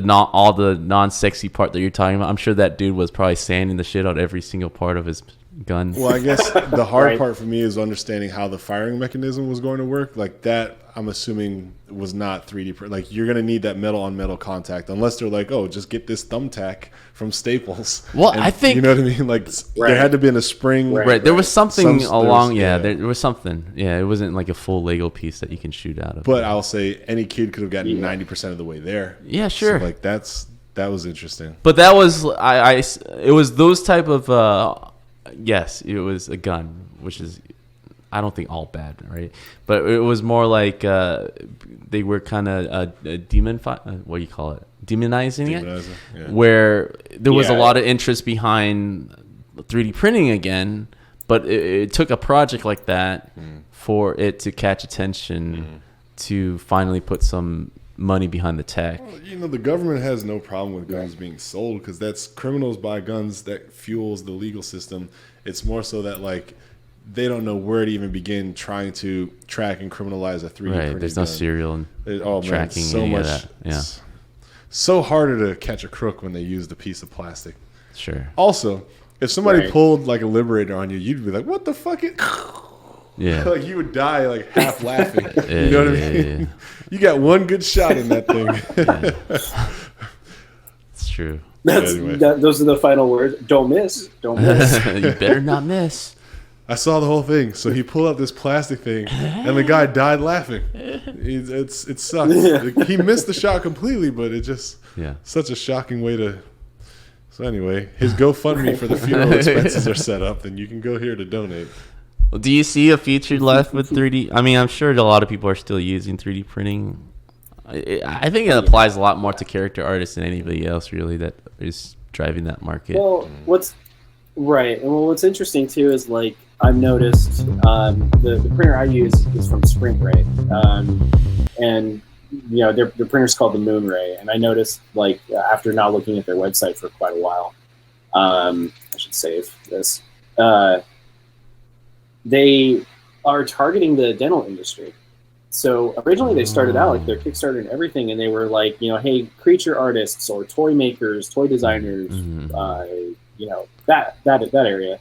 all the non-sexy part that you're talking about. I'm sure that dude was probably sanding the shit out every single part of his gun. Well, I guess the hard part for me is understanding how the firing mechanism was going to work. Like that, I'm assuming was not 3D print. Like you're going to need that metal on metal contact, unless they're like, oh, just get this thumbtack from Staples. Well, and, I think you know what I mean. Like there had to be a spring. Right. There was something along. There was something. Yeah, it wasn't like a full Lego piece that you can shoot out of. But I'll say any kid could have gotten 90% of the way there. Yeah, sure. So like that was interesting. But that was it was those type of. Yes, it was a gun, which is, I don't think all bad, right? But it was more like they were kind of what do you call it? Demonizing it, where there was a lot of interest behind 3D printing again, but it took a project like that for it to catch attention to finally put some money behind the tech. Well, you know, the government has no problem with guns being sold because that's criminals buy guns that fuels the legal system. It's more so that like they don't know where to even begin trying to track and criminalize a 3D printed gun. There's no serial and tracking so any much. of that. Yeah, so harder to catch a crook when they used a piece of plastic. sure. Also, if somebody pulled like a Liberator on you, you'd be like, "What the fuck?" Yeah, Like you would die like half laughing. You know what I mean? Yeah. You got one good shot in that thing. It's true. Anyway. Those are the final words. Don't miss. Don't miss. You better not miss. I saw the whole thing. So he pulled out this plastic thing, and the guy died laughing. It sucks. He missed the shot completely, but it just such a shocking way to. So anyway, his GoFundMe for the funeral expenses are set up, and you can go here to donate. Well, do you see a future left with 3D? I mean, I'm sure a lot of people are still using 3D printing. I think it applies a lot more to character artists than anybody else, really, that is driving that market. Well, what's interesting too is like I've noticed the printer I use is from Sprint Ray, and you know their printer's called the Moon Ray, and I noticed like after not looking at their website for quite a while, I should save this. They are targeting the dental industry. So originally they started out like their Kickstarter and everything, and they were like, you know, hey, creature artists or toy makers, toy designers, you know, that area.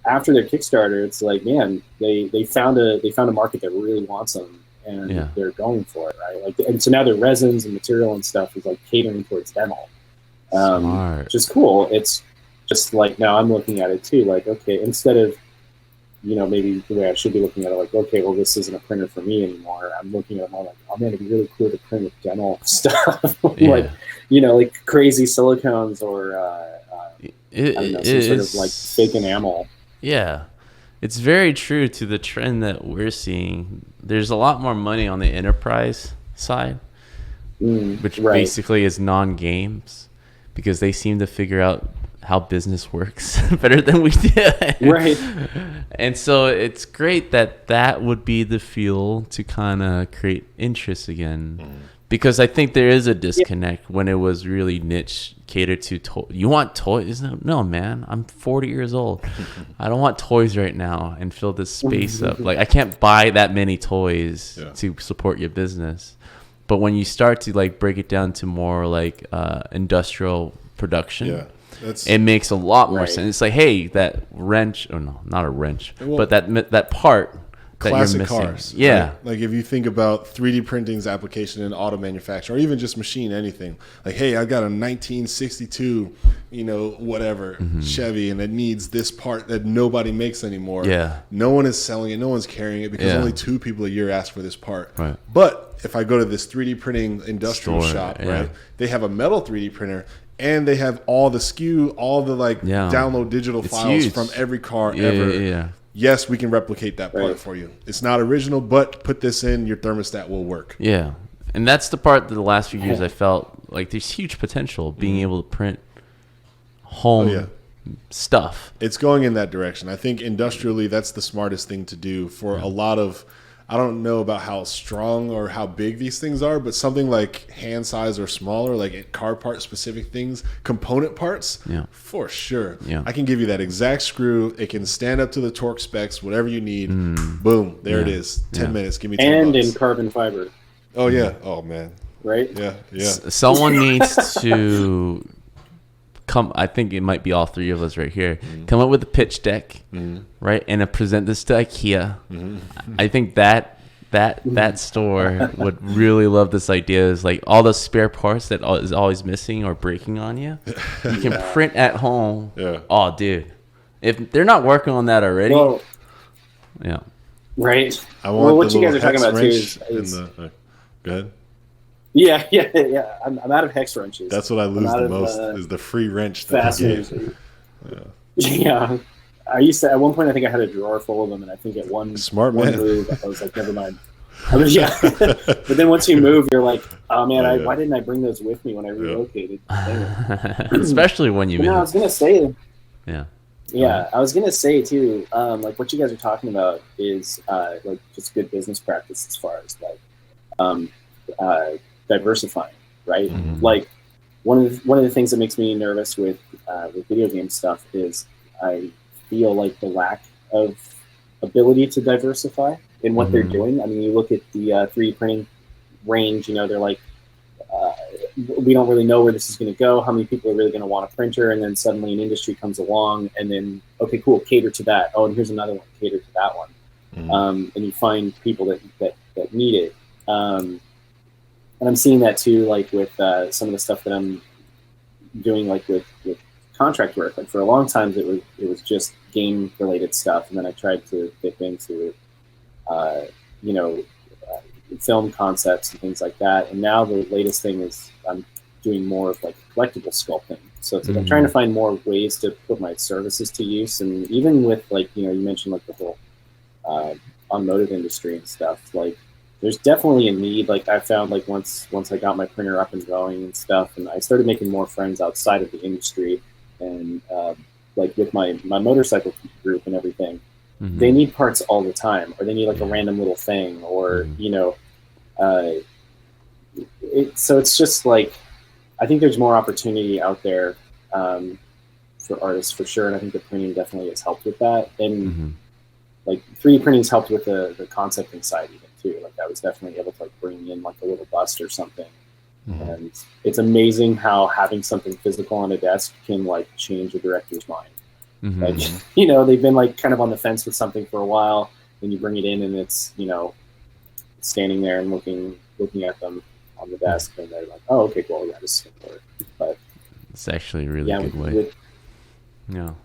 After their Kickstarter, it's like, man, they found a market that really wants them, and they're going for it, right? Like, and so now their resins and material and stuff is like catering towards dental, which is cool. It's just like now I'm looking at it too, like, okay, instead of, you know, maybe the way I should be looking at it, like, okay, well, this isn't a printer for me anymore. I'm looking at it more like, oh man, it'd be really cool to print with dental stuff, like, you know, like crazy silicones or I don't know, some sort of like fake enamel. Yeah, it's very true to the trend that we're seeing. There's a lot more money on the enterprise side, which basically is non-games, because they seem to figure out how business works better than we did. Right. And so it's great that would be the fuel to kind of create interest again. Because I think there is a disconnect when it was really niche, catered to you want toys? No, man, I'm 40 years old. I don't want toys right now and fill this space up. Like, I can't buy that many toys to support your business. But when you start to like break it down to more like industrial production, it makes a lot more sense. It's like, hey, that wrench, or no, not a wrench, but that part that classic you're missing. Cars. Yeah. Right? Like if you think about 3D printing's application in auto manufacturing, or even just machine anything. Like, hey, I got a 1962, you know, whatever, Chevy, and it needs this part that nobody makes anymore. Yeah. No one is selling it. No one's carrying it because only 2 people a year ask for this part. Right. But if I go to this 3D printing industrial shop, right, they have a metal 3D printer, and they have all the SKU, all the like download digital files from every car ever. Yes, we can replicate that part for you. It's not original, but put this in, your thermostat will work. Yeah. And that's the part that the last few years I felt like there's huge potential being able to print home stuff. It's going in that direction. I think industrially that's the smartest thing to do for a lot of, I don't know about how strong or how big these things are, but something like hand size or smaller, like car part specific things, component parts, for sure. I can give you that exact screw. It can stand up to the torque specs, whatever you need. Boom, there it is. 10 minutes. Give me 10 bucks. In carbon fiber. Oh yeah. Oh man. Right. Yeah. Someone needs to come. I think it might be all 3 of us right here. Come up with a pitch deck, right, and present this to IKEA. I think that store would really love this idea. Is like all the spare parts that is always missing or breaking on you. You can print at home. Oh, dude, if they're not working on that already, right. Well, what you guys are talking about too is go ahead. Yeah. I'm out of hex wrenches. That's what I lose the most is the free wrench. Fasteners. Yeah. I used to, at one point, I think I had a drawer full of them, and I think at one move, I was like, never mind. But then once you move, you're like, oh man, why didn't I bring those with me when I relocated? Especially when you move. I was gonna say. Yeah, I was gonna say too, like what you guys are talking about is like just good business practice as far as like diversifying, right? Like one of the things that makes me nervous with video game stuff is I feel like the lack of ability to diversify in what they're doing. I mean, you look at the 3D printing range, you know, they're like, we don't really know where this is going to go, how many people are really going to want a printer, and then suddenly an industry comes along, and then, okay, cool, cater to that. Oh, and here's another one, cater to that one. And you find people that need it. And I'm seeing that too, like with some of the stuff that I'm doing, like with contract work. Like for a long time, it was just game related stuff, and then I tried to dip into, you know, film concepts and things like that. And now the latest thing is I'm doing more of like collectible sculpting. So it's like I'm trying to find more ways to put my services to use. And even with like, you know, you mentioned like the whole automotive industry and stuff, like there's definitely a need. Like I found like once I got my printer up and going and stuff, and I started making more friends outside of the industry, and like with my motorcycle group and everything, they need parts all the time, or they need like a random little thing, or you know, so it's just like I think there's more opportunity out there for artists for sure, and I think the printing definitely has helped with that. And like 3D printing's helped with the concepting side even too. Like I was definitely able to like bring in like a little bust or something. And it's amazing how having something physical on a desk can like change a director's mind. Like, you know, they've been like kind of on the fence with something for a while, and you bring it in and it's, you know, standing there and looking at them on the desk, and they're like, oh, okay, cool, yeah, this is going to work. But it's actually a really good way.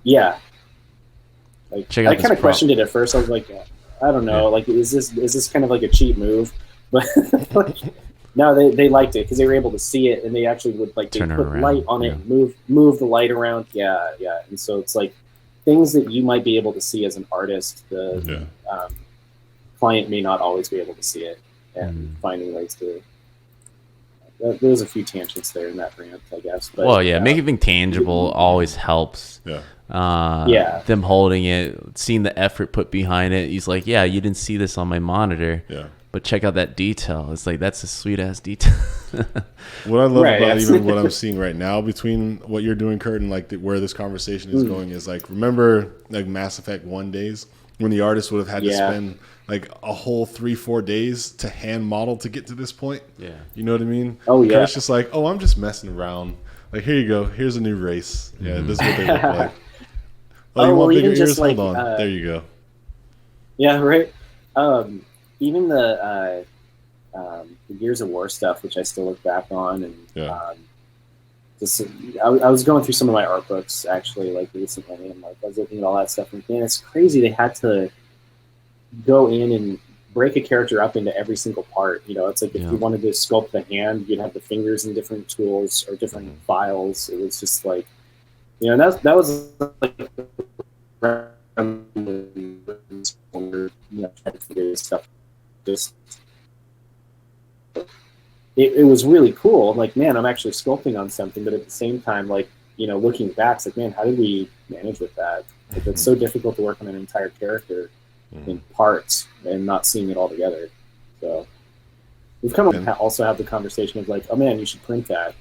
Yeah. Like, check out I kind of questioned it at first. I was like, I don't know, like, is this kind of like a cheap move? But like, no, they liked it because they were able to see it, and they actually would like they put light on it, move the light around. Yeah. And so it's like things that you might be able to see as an artist, the client may not always be able to see it, and finding ways to. There's a few tangents there in that rant, I guess. But, well, yeah, making things tangible always helps. Them holding it, seeing the effort put behind it. He's like, yeah, you didn't see this on my monitor. But check out that detail. It's like, that's a sweet ass detail. What I love about even what I'm seeing right now between what you're doing, Kurt, and like where this conversation is going is like, remember like Mass Effect 1 days when the artist would have had to spend like a whole 3-4 days to hand model to get to this point? You know what I mean? Oh yeah. Kurt's just like, oh, I'm just messing around. Like, here you go. Here's a new race. Yeah, this is what they look like. Oh, you want bigger ears? Hold on. There you go. Yeah, right. Even the Gears of War stuff, which I still look back on, and I was going through some of my art books actually, like recently, and like I was looking at all that stuff, and man, it's crazy. They had to go in and break a character up into every single part. You know, it's like if you wanted to sculpt the hand, you'd have the fingers in different tools or different files. It was just like, you know, that was like. You know, trying to figure this stuff. Just it was really cool. I'm like, man, I'm actually sculpting on something, but at the same time, like, you know, looking back, it's like, man, how did we manage with that? Like, it's so difficult to work on an entire character in parts and not seeing it all together. So we've come up and also have the conversation of like, oh man, you should print that.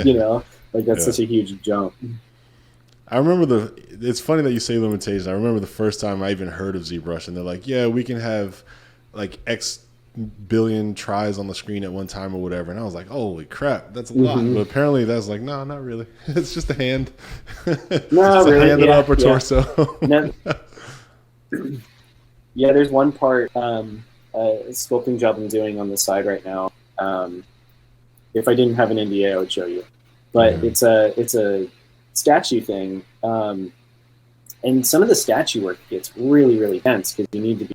You know, like that's such a huge jump. I remember it's funny that you say limitations. I remember the first time I even heard of ZBrush, and they're like, yeah, we can have like X billion tries on the screen at one time or whatever. And I was like, holy crap, that's a lot. But apparently that's like, no, not really. It's just a hand. No, really. A hand and upper torso. No. Yeah, there's one part, sculpting job I'm doing on the side right now. If I didn't have an NDA, I would show you. But it's a statue thing, and some of the statue work gets really, really dense because you need to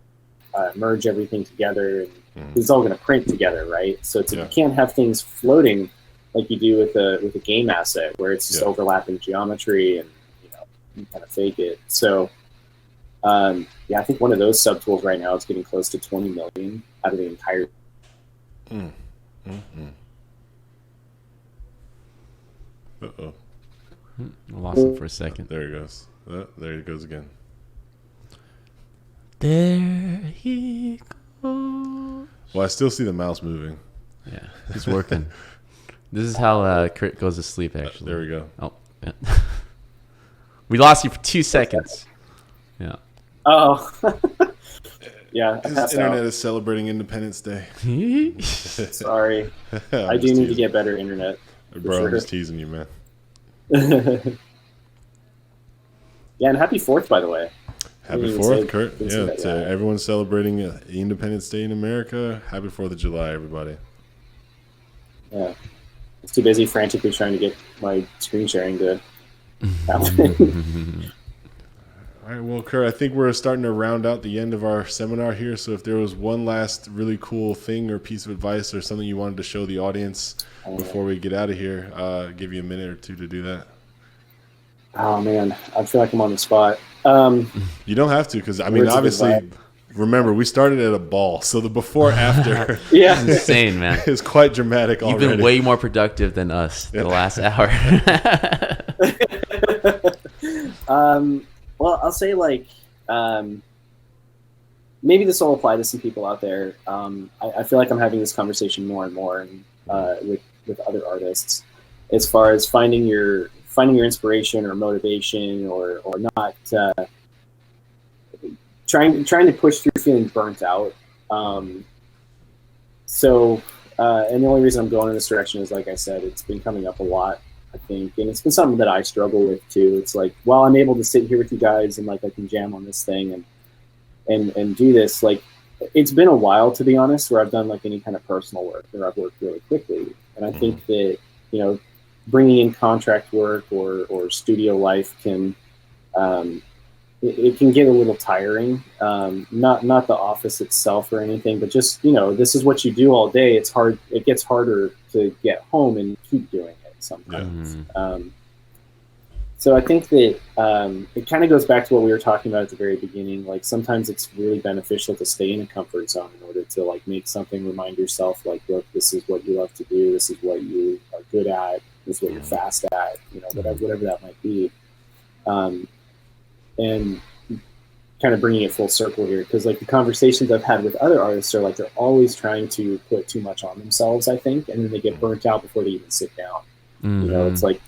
merge everything together, and it's all going to print together, right? So it's you can't have things floating like you do with a game asset where it's just overlapping geometry and you kind of fake it. So I think one of those subtools right now is getting close to 20 million out of the entire. Uh-oh. I lost him for a second. There he goes. There he goes again. There he goes. Well, I still see the mouse moving. Yeah, he's working. This is how Kurt goes to sleep, actually. There we go. Oh, yeah. We lost you for 2 seconds. Yeah. Oh. Yeah, I His passed internet out. is celebrating Independence Day. Sorry. I do need to get better internet. Bro, sure. I'm just teasing you, man. Yeah, and happy 4th, by the way. Happy Didn't 4th, even Kurt. didn't say Yeah, that, to yeah. everyone celebrating Independence Day in America. Happy 4th of July, everybody. Yeah. I was too busy frantically trying to get my screen sharing to happen. All right, well, Kurt, I think we're starting to round out the end of our seminar here. So if there was one last really cool thing or piece of advice or something you wanted to show the audience before we get out of here, give you a minute or two to do that. Oh, man. I feel like I'm on the spot. You don't have to, because, I mean, Words of obviously, advice. remember, we started at a ball. So the before-after Yeah. Insane, man. is quite dramatic You've already. been way more productive than us the last hour. Well, I'll say, like, maybe this will apply to some people out there. I feel like I'm having this conversation more and more and, with other artists as far as finding your inspiration or motivation or not, trying to push through feeling burnt out. And the only reason I'm going in this direction is, like I said, it's been coming up a lot, I think, and it's been something that I struggle with too. It's like, while I'm able to sit here with you guys and like I can jam on this thing and do this, like, it's been a while, to be honest, where I've done like any kind of personal work or I've worked really quickly. And I think that, you know, bringing in contract work or studio life can, it can get a little tiring. Not the office itself or anything, but just, you know, this is what you do all day. It's hard. It gets harder to get home and keep doing it sometimes. Yeah. So I think that it kind of goes back to what we were talking about at the very beginning. Like, sometimes it's really beneficial to stay in a comfort zone in order to like make something, remind yourself, like, look, this is what you love to do. This is what you are good at. This is what you're fast at. You know, whatever that might be. And kind of bringing it full circle here, because like the conversations I've had with other artists are like they're always trying to put too much on themselves, I think, and then they get burnt out before they even sit down. Mm-hmm. You know, it's like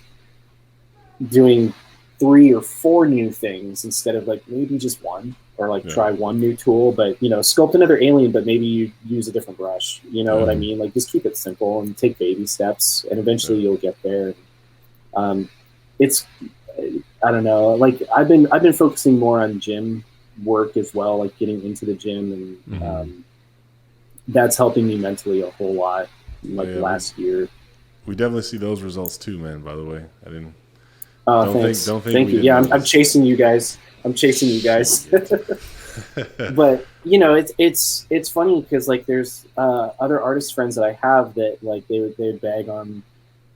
doing 3 or 4 new things instead of like maybe just one, or like try one new tool, but, you know, sculpt another alien, but maybe you use a different brush. You know what I mean? Like, just keep it simple and take baby steps, and eventually you'll get there. It's, I don't know, like I've been focusing more on gym work as well, like getting into the gym, and that's helping me mentally a whole lot. Like last year, we definitely see those results too, man. By the way, I didn't. Thanks. Don't think Thank you. Yeah, I'm chasing you guys. But you know, it's funny because like there's other artist friends that I have that like they would bag on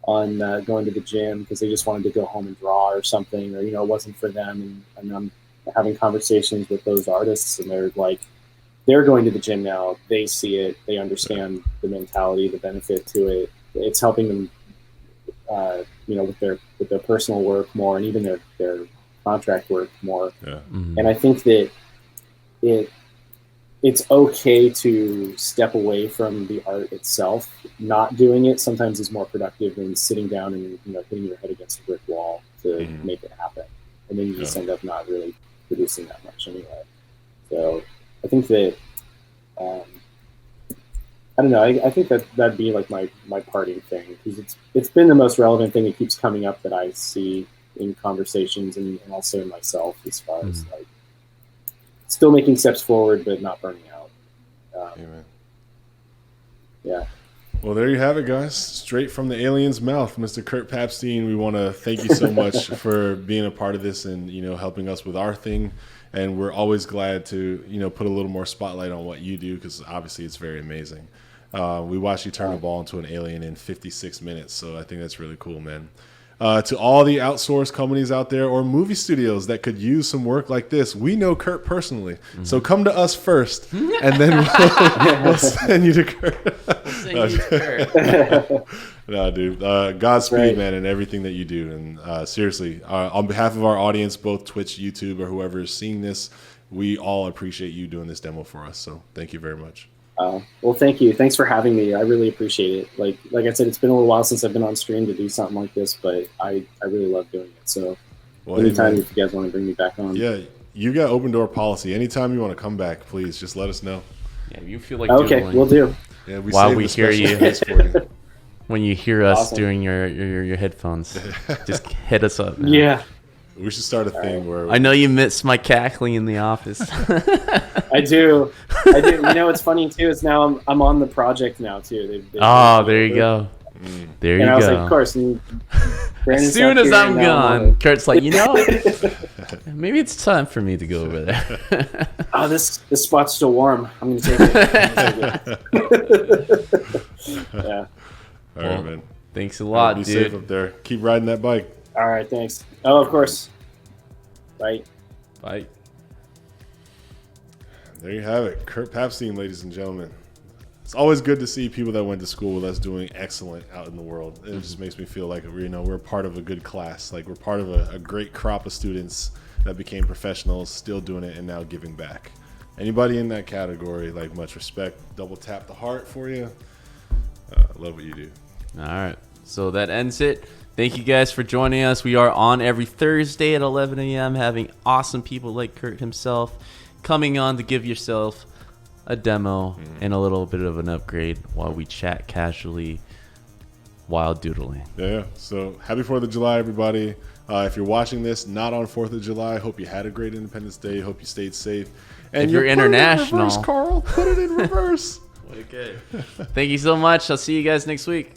going to the gym because they just wanted to go home and draw or something, or, you know, it wasn't for them. And I'm having conversations with those artists, and they're like, they're going to the gym now. They see it. They understand the mentality, the benefit to it. It's helping them, you know, with their personal work more, and even their contract work more. Yeah. Mm-hmm. And I think that it's okay to step away from the art itself. Not doing it sometimes is more productive than sitting down and, you know, hitting your head against a brick wall to make it happen. And then you just end up not really producing that much anyway. So I think that, I don't know, I think that'd be like my parting thing, because it's been the most relevant thing that keeps coming up that I see in conversations and also in myself, as far as like still making steps forward, but not burning out. Yeah. Well, there you have it, guys. Straight from the alien's mouth, Mr. Kurt Papstein. We want to thank you so much for being a part of this and, you know, helping us with our thing. And we're always glad to, you know, put a little more spotlight on what you do, because obviously it's very amazing. We watched you turn a ball into an alien in 56 minutes, so I think that's really cool, man. To all the outsourced companies out there or movie studios that could use some work like this, we know Kurt personally. So come to us first, and then we'll send you to Kurt. No, dude. Godspeed, man, and everything that you do. And seriously, on behalf of our audience, both Twitch, YouTube, or whoever is seeing this, we all appreciate you doing this demo for us. So thank you very much. Well, thank you. Thanks for having me. I really appreciate it. Like I said, it's been a little while since I've been on stream to do something like this, but I really love doing it. So anytime if you guys want to bring me back on. Yeah, you got open door policy. Anytime you want to come back, please just let us know. Yeah, you feel like okay, doodling. we'll do. Yeah, While we hear you. For you. When you hear us Awesome. during your headphones, just hit us up. Now. Yeah, We should start a thing where I know you miss my cackling in the office. I do. I do. You know, what's funny too is now I'm on the project now too. Oh, there you go. There you and I was go. like, of course. And As soon as I'm gone, Kurt's like, you know, maybe it's time for me to go over there. Oh, this spot's still warm. I'm gonna take it. Yeah. All right, man. Thanks a lot, Be dude. safe up there. Keep riding that bike. All right. Thanks. Oh, of course. Bye. Bye. There you have it. Kurt Papstein, ladies and gentlemen. It's always good to see people that went to school with us doing excellent out in the world. It just makes me feel like we're part of a good class. Like we're part of a great crop of students that became professionals, still doing it, and now giving back. Anybody in that category, like, much respect. Double tap the heart for you. Love what you do. All right. So that ends it. Thank you guys for joining us. We are on every Thursday at 11 a.m. having awesome people like Kurt himself coming on to give yourself a demo and a little bit of an upgrade while we chat casually while doodling. Yeah. So happy 4th of July, everybody. If you're watching this not on 4th of July, hope you had a great Independence Day. Hope you stayed safe. And If you're international, put it in reverse, Carl. Put it in reverse. Okay. Thank you so much. I'll see you guys next week.